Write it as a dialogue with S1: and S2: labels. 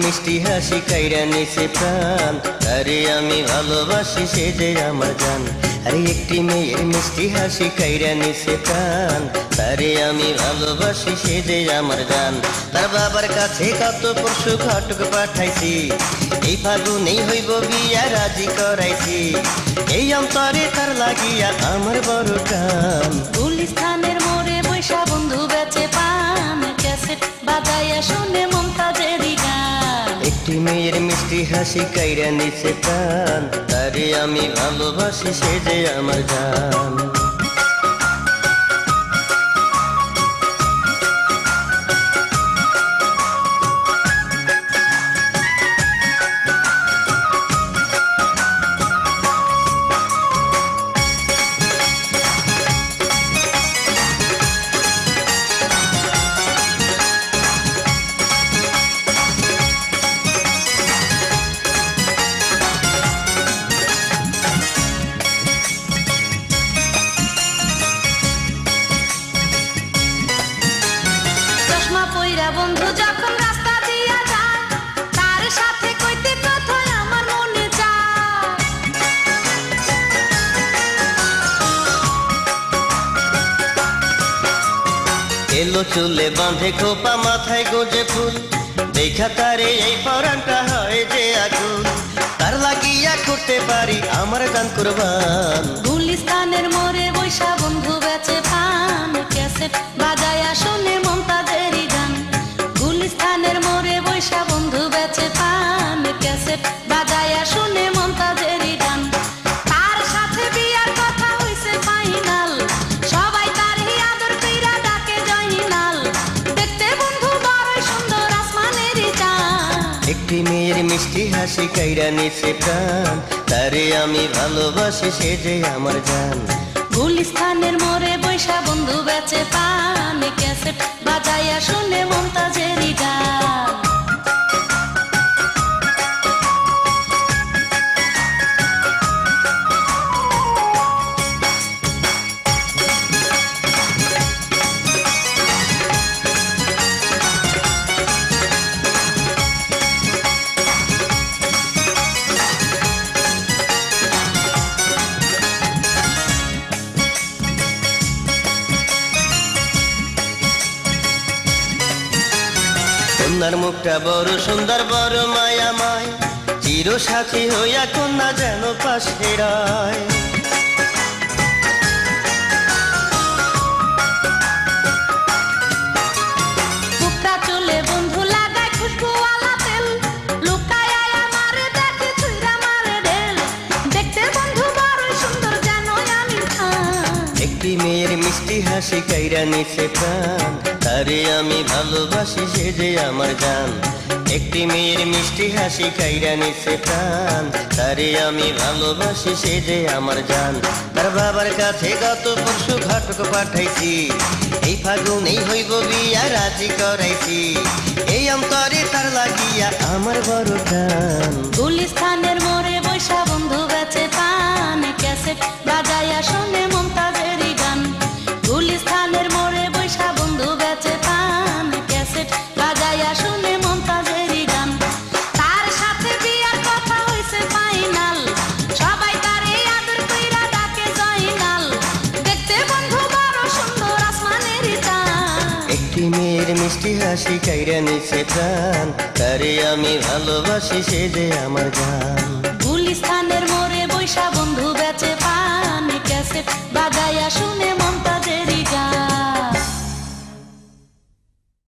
S1: মিষ্টি হাসি কাইরা নিছে প্রাণ, তারে আমি ভালোবাসি সে যে আমার জান। আরে একটি মেয়ের মিষ্টি হাসি কাইরা নিছে প্রাণ, তারে আমি ভালোবাসি সে যে আমার জান। তার বাবার কাছে কত পরশু ঘটক পাঠাইছি, এই ফাগুনেই হইব বিয়া রাজি করাইছি। এই অন্তরে তার লাগিয়া আমার বড় টান।
S2: গুলিস্তানের মোড়ে বৈশা বন্ধু বেচে পান, ক্যাসেট বাজাইয়া শুনে মমতাজেরই গান।
S1: একটি মেয়ের মিষ্টি হাসি কাইরা নিছে প্রাণ, তারে আমি ভালোবাসি সে যে আমার জান।
S2: বন্ধু যখন রাস্তা দিয়া যায়, তার সাথে কইতে কথা আমার মনে চায়।
S1: এলো চুলে বাঁধে খোপা মাথায় গোজে ফুল, দেখা তারে এই পরানটা হয় যে আগুন। তার লাগিয়া করতে পারি আমার গান কুরবান।
S2: গুলিস্তানের মোড়ে বৈশা বন্ধু বেচে পান, ক্যাসেট বাজাইয়া শুনে মমতাজেরই গান। গুলিস্তানের মোড়ে বৈশা বন্ধু বেচে পান, ক্যাসেট বাজাইয়া শুনে মমতাজেরই গান। তার সাথে বিয়ার কথা হইছে ফাইনাল, সবাই তারই আদর কইরা ডাকে জয়নাল। দেখতে বন্ধু বড়ই সুন্দর আসমানেরই চাঁদ।
S1: একটি মেয়ের মিষ্টি হাসি কাইরা নিছে প্রাণ, তারে আমি ভালোবাসি সে যে আমার জান।
S2: গুলিস্তানের মোড়ে বৈশা বন্ধু বেচে পান, ক্যাসেট বাজাইয়া শুনে মমতাজেরই গান।
S1: কন্যার মুখটা বড় সুন্দর বড় মায়াময়, চির সাথী হইয়া কন্যা যেন পাশে রয়।
S2: কুপড়া চুলে বন্ধু লাগায় খুশবুওয়ালা তেল, লুকায় আমারে দেখে ছুঁইরা মারে ঢেল। দেখতে বন্ধু বড়ই সুন্দর যেন আমি খান।
S1: একটি মেয়ের মিষ্টি হাসি কাইরা নিছে প্রাণ, তারে আমি ভালোবাসি সে যে আমার জান। একটি মেয়ের মিষ্টি হাসি কাইরা নিছে প্রাণ, তারে আমি ভালোবাসি সে যে আমার জান। তার বাবার কাছে গত পরশু ঘটক পাঠাইছি, এই ফাগুনেই হইব বিয়া রাজি করাইছি। এই অন্তরে তার লাগিয়া আমার বড় টান।
S2: গুলিস্তানের মোড়ে বৈশা বন্ধু বেচে পান, ক্যাসেট বাজাইয়া শুনে মমতাজেরই গান। গুলিস্তানের মোড়ে বৈশা বন্ধু বেচে পান, ক্যাসেট বাজাইয়া শুনে মমতাজেরই গান। তার সাথে বিয়ার কথা হইছে ফাইনাল, সবাই তারে আদর কইরা ডাকে জয়নাল। দেখতে বন্ধু বড় সুন্দর আসমানেরই চাঁদ।
S1: একটি মেয়ের মিষ্টি হাসি কাইরা নিছে প্রাণ, তারে আমি ভালোবাসি সে যে আমার জান।